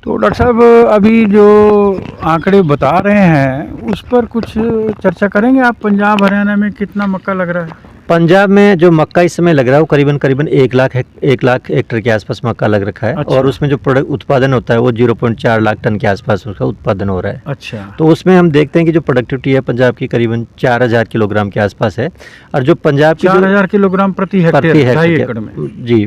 तो डॉक्टर साहब अभी जो आंकड़े बता रहे हैं उस पर कुछ चर्चा करेंगे आप। पंजाब हरियाणा में कितना मक्का लग रहा है? पंजाब में जो मक्का इस समय लग रहा है वो करीबन 1 लाख हेक्टेयर के आसपास मक्का लग रखा है। अच्छा। और उसमें जो प्रोडक्ट उत्पादन होता है वो 0.4 लाख टन के आसपास उसका उत्पादन हो रहा है। अच्छा। तो उसमें हम देखते हैं कि जो प्रोडक्टिविटी है पंजाब की करीबन 4000 किलोग्राम के आसपास है। और जो पंजाब की 4000 किलोग्राम प्रति हेक्टेयर, 2.5 एकड़ में? जी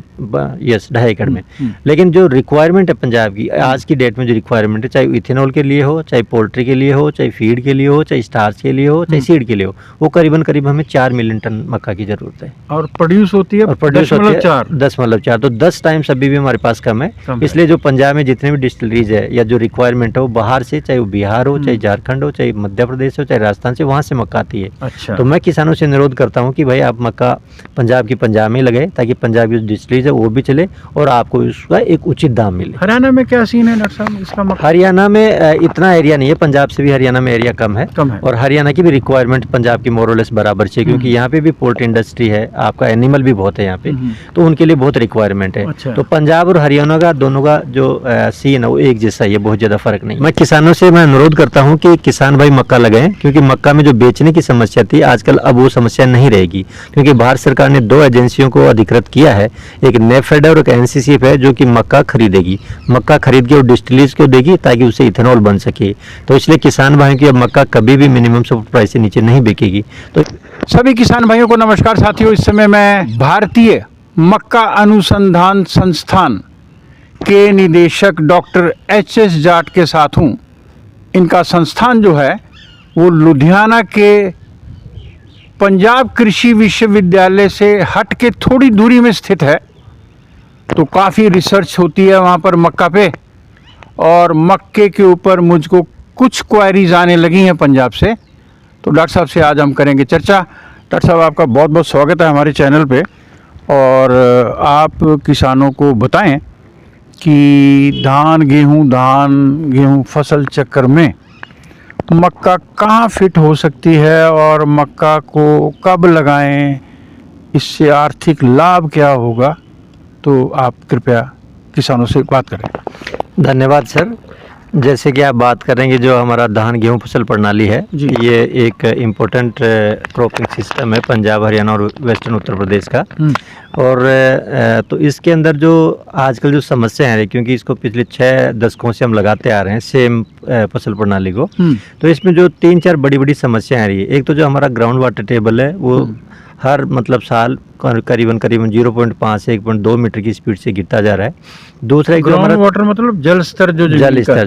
यस, 2.5 एकड़ में। लेकिन जो रिक्वायरमेंट है पंजाब की आज की डेट में, जो रिक्वायरमेंट है, चाहे इथेनॉल के लिए हो, चाहे पोल्ट्री के लिए हो, चाहे फीड के लिए हो, चाहे स्टार्च के लिए हो, चाहे सीड के लिए हो, वो करीबन हमें 4 मिलियन टन मक्का की जरूरत है। और प्रोड्यूस होती है 10.4। तो 10 टाइम्स अभी भी हमारे पास कम है। इसलिए जो पंजाब में जितने भी डिस्टिलरीज है या जो रिक्वायरमेंट है वो बाहर से, चाहे वो बिहार हो, चाहे झारखंड हो, चाहे मध्य प्रदेश हो, चाहे राजस्थान से, वहाँ से मक्का आती है। अच्छा। तो मैं किसानों से अनुरोध करता हूँ कि भाई आप मक्का पंजाब की पंजाब में लगाए ताकि पंजाब की जो डिस्टिलरीज है वो भी चले और आपको इसका एक उचित दाम मिले। हरियाणा में क्या सीन है डॉक्टर साहब इसका मक्का? हरियाणा में इतना एरिया नहीं है, पंजाब से भी हरियाणा में एरिया कम है। और हरियाणा की भी रिक्वायरमेंट पंजाब की मोरलेस बराबर है, क्योंकि यहाँ पे भी पोल्ट्री इंडस्ट्री है, आपका एनिमल भी बहुत है यहाँ पे, तो उनके लिए बहुत रिक्वायरमेंट है। अच्छा। तो पंजाब और हरियाणा का दोनों का जो सीन है वो एक जैसा ही है, बहुत ज्यादा फर्क नहीं। मैं किसानों से मैं अनुरोध करता हूँ कि किसान भाई मक्का लगाएं, क्योंकि मक्का में जो बेचने की समस्या थी आजकल अब वो समस्या नहीं रहेगी, क्योंकि भारत सरकार ने 2 एजेंसियों को अधिकृत किया है, एक नेफेड और एक एनसीसीएफ है, जो कि मक्का खरीदेगी। मक्का खरीद के वो डिस्टिलरीज को देगी ताकि उससे इथेनॉल बन सके। तो इसलिए किसान भाइयों की अब मक्का कभी भी मिनिमम सपोर्ट प्राइस से नीचे नहीं बिकेगी। तो सभी किसान भाइयों को नमस्कार साथियों। इस समय मैं भारतीय मक्का अनुसंधान संस्थान के निदेशक डॉक्टर HS जाट के साथ हूँ। इनका संस्थान जो है वो लुधियाना के पंजाब कृषि विश्वविद्यालय से हट के थोड़ी दूरी में स्थित है। तो काफ़ी रिसर्च होती है वहाँ पर मक्का पे, और मक्के के ऊपर मुझको कुछ क्वेरीज आने लगी हैं पंजाब से। तो डॉक्टर साहब से आज हम करेंगे चर्चा। डॉक्टर साहब आपका बहुत बहुत स्वागत है हमारे चैनल पे, और आप किसानों को बताएं कि धान गेहूं फसल चक्र में मक्का कहाँ फिट हो सकती है और मक्का को कब लगाएं, इससे आर्थिक लाभ क्या होगा। तो आप कृपया किसानों से बात करें। धन्यवाद सर। जैसे कि आप बात करेंगे, जो हमारा धान गेहूं फसल प्रणाली है ये एक इम्पोर्टेंट क्रॉपिंग सिस्टम है पंजाब, हरियाणा और वेस्टर्न उत्तर प्रदेश का। और तो इसके अंदर जो आजकल जो समस्या है, क्योंकि इसको पिछले 6 दशकों से हम लगाते आ रहे हैं सेम फसल प्रणाली को, तो इसमें जो 3-4 बड़ी समस्याएं आ रही है। एक तो जो हमारा ग्राउंड वाटर टेबल है वो हर साल करीबन 0.5 से 1.2 मीटर की स्पीड से गिरता जा रहा है। दूसरा एक ग्राउंड वाटर मतलब जल स्तर, जो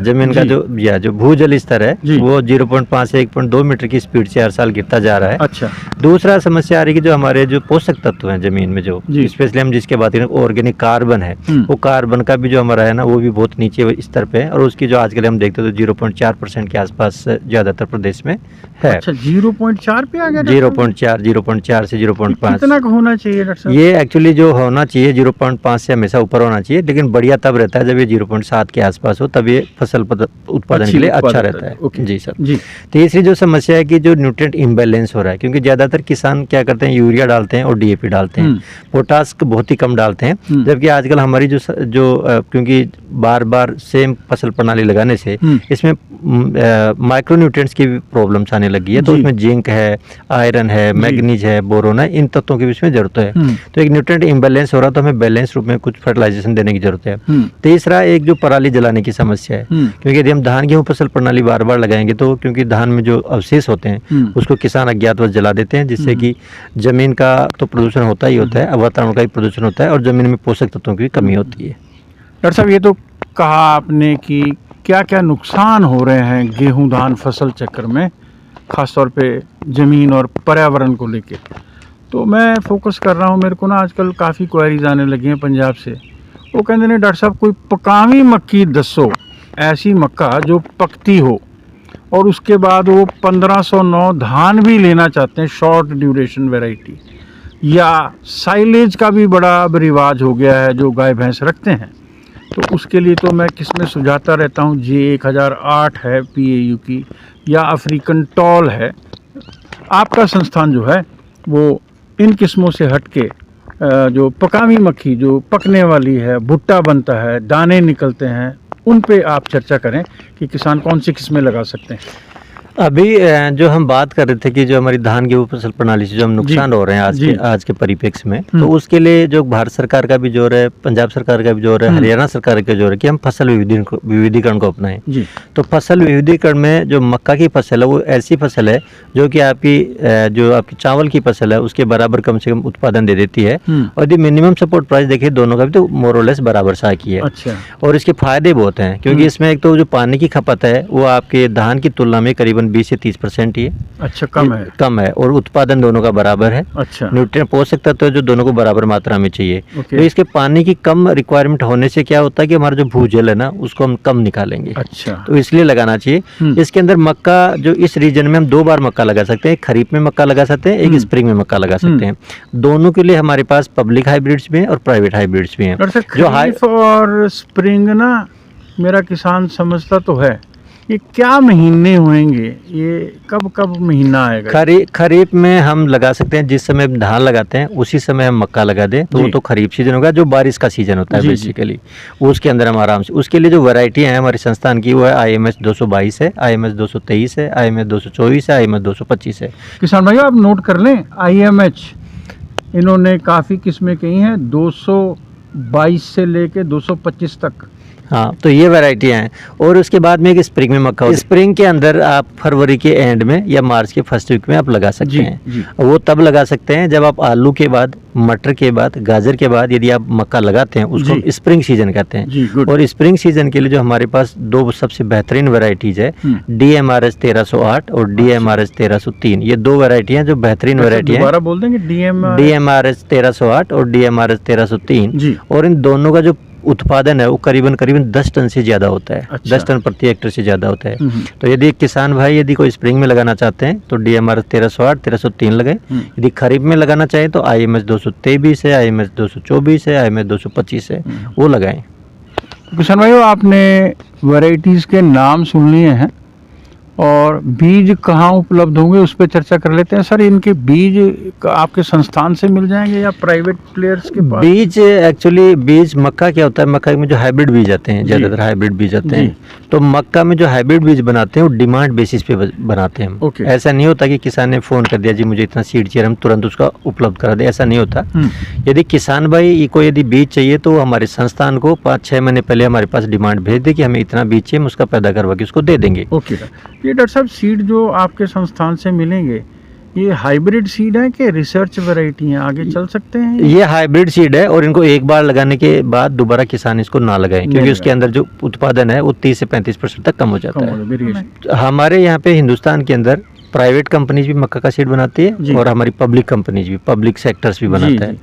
जमीन का जो भूजल स्तर है वो 0.5 से 1.2 मीटर की स्पीड से हर साल गिरता जा रहा है। अच्छा। दूसरा समस्या आ रही है कि जो हमारे जो पोषक तत्व हैं जमीन में, जो स्पेशली हम जिसके बात करें ऑर्गेनिक कार्बन है, वो कार्बन का भी जो हमारा है ना वो भी बहुत नीचे स्तर पे है, और उसकी जो आजकल हम देखते हैं तो 0.4% के आसपास ज्यादातर प्रदेश में है। अच्छा, 0.4 पे आ गया? 0.4 से 0.5 कितना होना चाहिए डॉक्टर साहब? ये एक्चुअली जो होना चाहिए 0.5 से हमेशा ऊपर होना चाहिए, लेकिन बढ़िया तब रहता है जब ये 0.7 के आसपास हो, तब ये फसल उत्पादन के लिए अच्छा रहता है। जी सर। तीसरी जो समस्या है कि जो न्यूट्रिएंट इम्बैलेंस हो रहा है, क्योंकि ज्यादातर किसान क्या करते हैं, यूरिया डालते हैं और DAP डालते हैं, पोटास बहुत ही कम डालते हैं। जबकि आजकल हमारी जो क्योंकि बार सेम फसल प्रणाली लगाने से इसमें माइक्रो न्यूट्रिएंट्स की प्रॉब्लम्स आने लगी है। तो उसमें जिंक है, आयरन है, मैग्नीज है, बोरोन है, इन तत्वों की इसमें जरूरत है। तो एक न्यूट्रिएंट इम्बैलेंस हो रहा है, तो हमें बैलेंस रूप में कुछ फर्टिलाइजेशन देने की जरूरत है। तीसरा एक जो पराली जलाने की समस्या है, क्योंकि यदि हम धान गेहूं फसल प्रणाली बार लगाएंगे तो क्योंकि धान में जो अवशेष होते हैं उसको किसान अज्ञातवश जला देते हैं, जिससे कि जमीन का तो प्रदूषण होता ही होता है, वातावरण का भी प्रदूषण होता है और जमीन में पोषक तत्वों की कमी होती है। डॉक्टर साहब, ये तो कहा आपने कि क्या क्या नुकसान हो रहे हैं गेहूं धान फसल चक्र में, खासतौर पे जमीन और पर्यावरण को लेके। तो मैं फोकस कर रहा हूँ, मेरे को ना आजकल काफ़ी क्वेरीज आने लगी हैं पंजाब से। वो कहते हैं डॉक्टर साहब कोई पकावी मक्की दसो, ऐसी मक्का जो पकती हो, और उसके बाद वो 1509 धान भी लेना चाहते हैं, शॉर्ट ड्यूरेशन वैरायटी, या साइलेज का भी बड़ा रिवाज हो गया है जो गाय भैंस रखते हैं। तो उसके लिए तो मैं किस्में सुझाता रहता हूँ, J1008 है PAU की, या अफ्रीकन टॉल है। आपका संस्थान जो है वो इन किस्मों से हट के जो पकावी मक्खी जो पकने वाली है, भुट्टा बनता है, दाने निकलते हैं, उन पे आप चर्चा करें कि किसान कौन सी किस्में लगा सकते हैं। अभी जो हम बात कर रहे थे कि जो हमारी धान गेहूं फसल प्रणाली से जो हम नुकसान हो रहे हैं आज के परिप्रेक्ष्य में, तो उसके लिए जो भारत सरकार का भी जोर है, पंजाब सरकार का भी जोर है, हरियाणा सरकार का जोर है कि हम फसल विविधीकरण को अपनाएं। तो फसल विविधीकरण में जो मक्का की फसल है वो ऐसी फसल है जो कि आपकी चावल की फसल है उसके बराबर कम से कम उत्पादन दे देती है। और यदि मिनिमम सपोर्ट प्राइस देखिए दोनों का भी तो मोरलेस बराबर सा की है। अच्छा। और इसके फायदे बहुत हैं क्योंकि इसमें एक तो जो पानी की खपत है वो आपके धान की तुलना में करीबन 20 से 30% ही है। अच्छा, कम है और उत्पादन दोनों का बराबर है। अच्छा। न्यूट्रिएंट पोषक तत्व जो दोनों को बराबर मात्रा में चाहिए। तो इसके पानी की कम रिक्वायरमेंट होने से क्या होता है कि हमारा जो भूजल है ना उसको हम कम निकालेंगे। अच्छा। तो इसलिए लगाना चाहिए। इसके अंदर मक्का जो इस रीजन में हम 2 बार मक्का लगा सकते हैं, खरीफ में मक्का लगा सकते हैं, एक स्प्रिंग में मक्का लगा सकते हैं। दोनों के लिए हमारे पास पब्लिक हाइब्रिड्स भी हैं और प्राइवेट हाइब्रिड्स भी हैं। जो खरीफ और स्प्रिंग ना मेरा किसान समझता तो है, ये क्या महीने होंगे, ये कब महीना आएगा? खरीफ में हम लगा सकते हैं, जिस समय धान लगाते हैं उसी समय हम मक्का लगा दें तो वो तो खरीफ सीजन होगा, जो बारिश का सीजन होता है बेसिकली उसके अंदर हम आराम से। उसके लिए जो वैरायटी है हमारे संस्थान की वो है IMS 222 है, IMS 223 है, IMS 224 है, IMS 225 है। किसान भाइयों आप नोट कर लें, IMH इन्होंने काफ़ी किस्में कही हैं, 222 से लेके 225 तक। हाँ, तो ये वैरायटियाँ हैं। और उसके बाद में एक स्प्रिंग में मक्का होता है। स्प्रिंग के अंदर आप फरवरी के एंड में या मार्च के फर्स्ट वीक में आप लगा सकते हैं। वो तब लगा सकते हैं जब आप आलू के बाद, मटर के बाद, गाजर के बाद यदि आप मक्का लगाते हैं उसको स्प्रिंग सीजन कहते हैं। और स्प्रिंग सीजन के लिए जो हमारे पास 2 सबसे बेहतरीन वैरायटीज है, DMRS 1308 और DMRS 1303। ये 2 वैरायटी हैं जो बेहतरीन वैरायटी है। दोबारा बोल देंगे, DMRS 1308 और DMRS 1303। और इन दोनों का जो उत्पादन है वो करीबन 10 टन से ज़्यादा होता है। अच्छा। 10 टन प्रति हेक्टेयर से ज़्यादा होता है। तो यदि किसान भाई यदि कोई स्प्रिंग में लगाना चाहते हैं तो DMRS 1308, 1303 लगाएं। यदि खरीफ में लगाना चाहें तो IMS 223 है, IMS 224 है, IMS 225 है, वो लगाएं। किसान भाइयों आपने वैरायटीज़ के नाम सुन लिए हैं और बीज कहाँ उपलब्ध होंगे उस पर चर्चा कर लेते हैं। सर, इनके बीज आपके संस्थान से मिल जाएंगे या प्राइवेट प्लेयर्स के पास? बीज मक्का क्या होता है, मक्का में जो हाइब्रिड बीज आते हैं, ज़्यादातर हाइब्रिड बीज आते हैं। तो मक्का में जो हाइब्रिड बीज बनाते हैं वो डिमांड बेसिस पे बनाते हैं। ऐसा नहीं होता कि किसान ने फ़ोन कर दिया जी मुझे इतना सीड चाहिए हम तुरंत उसका उपलब्ध करा दें, ऐसा नहीं होता। यदि किसान भाई को यदि बीज चाहिए तो हमारे संस्थान को 5-6 महीने पहले हमारे पास डिमांड भेज दे कि हमें इतना बीज चाहिए, हम उसका पैदा करवा के उसको दे देंगे। ये डॉक्टर साहब सीड जो आपके संस्थान से मिलेंगे ये हाइब्रिड सीड है कि रिसर्च वैरायटी है, आगे चल सकते हैं? ये हाइब्रिड सीड है और इनको एक बार लगाने के बाद दोबारा किसान इसको ना लगाएं क्योंकि उसके अंदर जो उत्पादन है वो 30 से 35% तक कम हो जाता है। हमारे यहाँ पे हिंदुस्तान के अंदर प्राइवेट कंपनीज भी मक्का का सीड बनाती है और हमारी पब्लिक कंपनीज भी, पब्लिक सेक्टर्स भी बनाता है।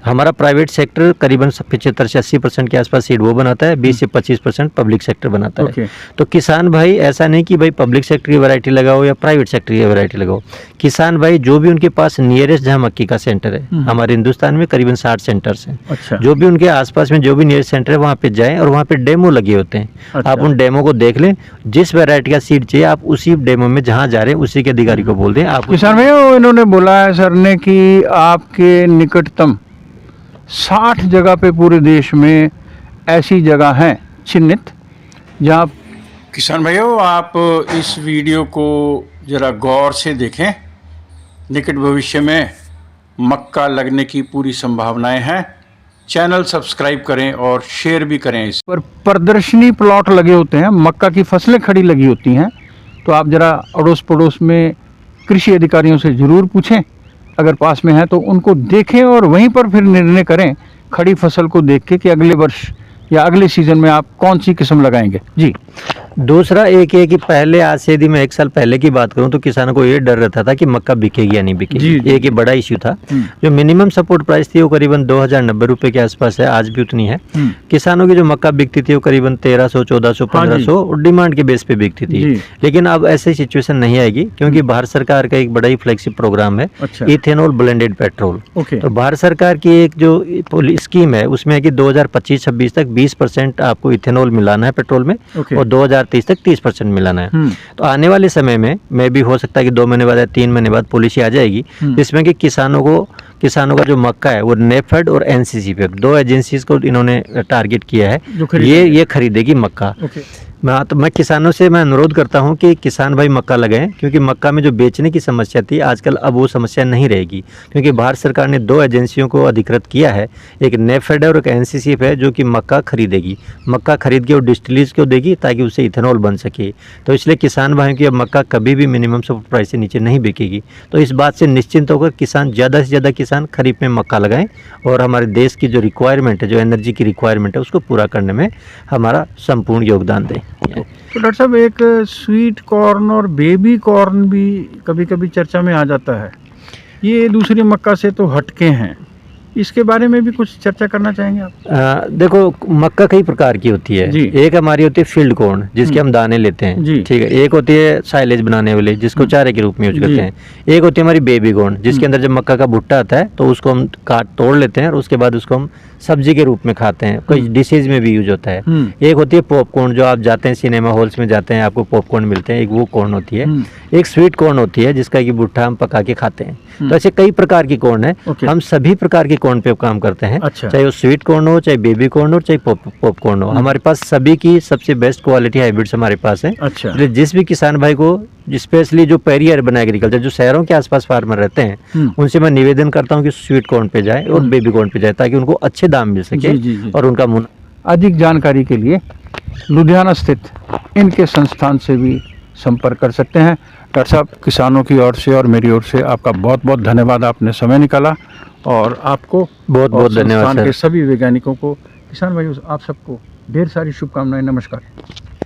हमारा प्राइवेट सेक्टर करीबन 75 से 80% के आसपास सीड वो बनाता है, 20 से 25% पब्लिक सेक्टर बनाता है। तो किसान भाई ऐसा नहीं कि भाई पब्लिक सेक्टर की वैरायटी लगाओ या प्राइवेट सेक्टर की वैरायटी लगाओ। किसान भाई जो भी उनके पास नियरेस्ट जहाँ मक्की का सेंटर है, हमारे हिंदुस्तान में करीबन 60 सेंटर्स हैं। अच्छा। जो भी उनके आसपास में जो भी नियरेस्ट सेंटर है वहाँ पे जाएं और वहाँ पे डेमो लगे होते हैं। अच्छा। आप उन डेमो को देख लें, जिस वैरायटी का सीड चाहिए आप उसी डेमो में जहाँ जा रहे हैं उसी के अधिकारी को बोल दें। आप किसान भाई इन्होंने बोला है सर ने कि आपके निकटतम 60 जगह पे पूरे देश में ऐसी जगह हैं चिन्हित जहाँ। किसान भाइयों आप इस वीडियो को ज़रा गौर से देखें, निकट भविष्य में मक्का लगने की पूरी संभावनाएं हैं। चैनल सब्सक्राइब करें और शेयर भी करें। इस पर प्रदर्शनी प्लॉट लगे होते हैं, मक्का की फसलें खड़ी लगी होती हैं, तो आप ज़रा अड़ोस पड़ोस में कृषि अधिकारियों से ज़रूर पूछें, अगर पास में है तो उनको देखें और वहीं पर फिर निर्णय करें खड़ी फसल को देख के कि अगले वर्ष या अगले सीजन में आप कौन सी किस्म लगाएंगे। जी। दूसरा एक है कि पहले आज से यदि मैं 1 साल पहले की बात करूं तो किसानों को ये डर रहता था कि मक्का बिकेगी या नहीं बिकेगी। एक ये बड़ा इश्यू था। जो मिनिमम सपोर्ट प्राइस थी वो करीबन 2090 रुपए के आसपास है, आज भी उतनी है। किसानों की जो मक्का बिकती थी वो करीबन 1300, 1400, 1500 और डिमांड के बेस पे बिकती थी। लेकिन अब ऐसी सिचुएशन नहीं आएगी क्योंकि भारत सरकार का एक बड़ा ही फ्लैगशिप प्रोग्राम है, इथेनॉल ब्लेंडेड पेट्रोल। तो भारत सरकार की एक जो स्कीम है उसमें है कि 2025-26 तक 20% आपको इथेनॉल मिलाना है पेट्रोल में और 2030 तक 30% मिलाना है। तो आने वाले समय में भी हो सकता है कि 2 महीने बाद या 3 महीने बाद पॉलिसी आ जाएगी जिसमें कि किसानों को किसानों का जो मक्का है वो नेफेड और एनसीसी पे 2 एजेंसीज को इन्होंने टारगेट किया है, ये खरीदेगी मक्का। मैं किसानों से मैं अनुरोध करता हूं कि किसान भाई मक्का लगाएं, क्योंकि मक्का में जो बेचने की समस्या थी आजकल अब वो समस्या नहीं रहेगी, क्योंकि भारत सरकार ने 2 एजेंसियों को अधिकृत किया है, एक नेफेड और एक एनसीसी है, जो कि मक्का खरीदेगी। मक्का खरीद के वो डिस्टिलरीज को देगी ताकि उससे इथेनॉल बन सके। तो इसलिए किसान भाइयों की अब मक्का कभी भी मिनिमम सपोर्ट प्राइस से नीचे नहीं बिकेगी। तो इस बात से निश्चिंत होकर किसान ज़्यादा से ज़्यादा किसान खरीफ में मक्का लगाएं और हमारे देश की जो रिक्वायरमेंट है, जो एनर्जी की रिक्वायरमेंट है, उसको पूरा करने में हमारा संपूर्ण योगदान दें। तो डॉक्टर साहब, एक स्वीट कॉर्न और बेबी कॉर्न भी कभी कभी चर्चा में आ जाता है, ये दूसरी मक्का से तो हटके हैं, इसके बारे में भी कुछ चर्चा करना चाहेंगे आप? देखो, मक्का कई प्रकार की होती है। एक हमारी होती है फील्ड कॉर्न, जिसके हम दाने लेते हैं, ठीक है। एक होती है साइलेज बनाने वाली, जिसको चारे के रूप में यूज करते हैं। एक होती है हमारी बेबी कॉर्न, जिसके अंदर जब मक्का का भुट्टा आता है तो उसको हम तोड़ लेते हैं और उसके बाद उसको हम सब्जी के रूप में खाते हैं, कोई डिशेज में भी यूज होता है। एक होती है पॉपकॉर्न, जो आप जाते हैं सिनेमा हॉल्स में जाते हैं, आपको पॉपकॉर्न मिलते हैं, एक वो कॉर्न होती है। एक स्वीट कॉर्न होती है, जिसका कि भुट्टा हम पका के खाते हैं। तो ऐसे कई प्रकार की कॉर्न है। हम सभी प्रकार की कॉर्न पे काम करते हैं, चाहे वो स्वीट कॉर्न हो, चाहे बेबी कॉर्न हो, चाहे पॉपकॉर्न हो। हमारे पास सभी की सबसे बेस्ट क्वालिटी हाइब्रिड्स हमारे पास है। इसलिए जिस भी किसान भाई को, स्पेशली जो पेरी अर्बन एग्रीकल्चर, जो शहरों के आसपास फार्मर रहते हैं, उनसे मैं निवेदन करता हूं कि स्वीट कॉर्न पे जाए और बेबी कॉर्न पे जाए, ताकि उनको अच्छे दाम मिल सके और उनका अधिक जानकारी के लिए लुधियाना स्थित इनके संस्थान से भी संपर्क कर सकते हैं। डॉक्टर साहब, किसानों की ओर से और मेरी ओर से आपका बहुत बहुत धन्यवाद, आपने समय निकाला, और आपको बहुत बहुत धन्यवाद के सभी वैज्ञानिकों को, किसान भाइयों, आप सबको ढेर सारी शुभकामनाएं। नमस्कार।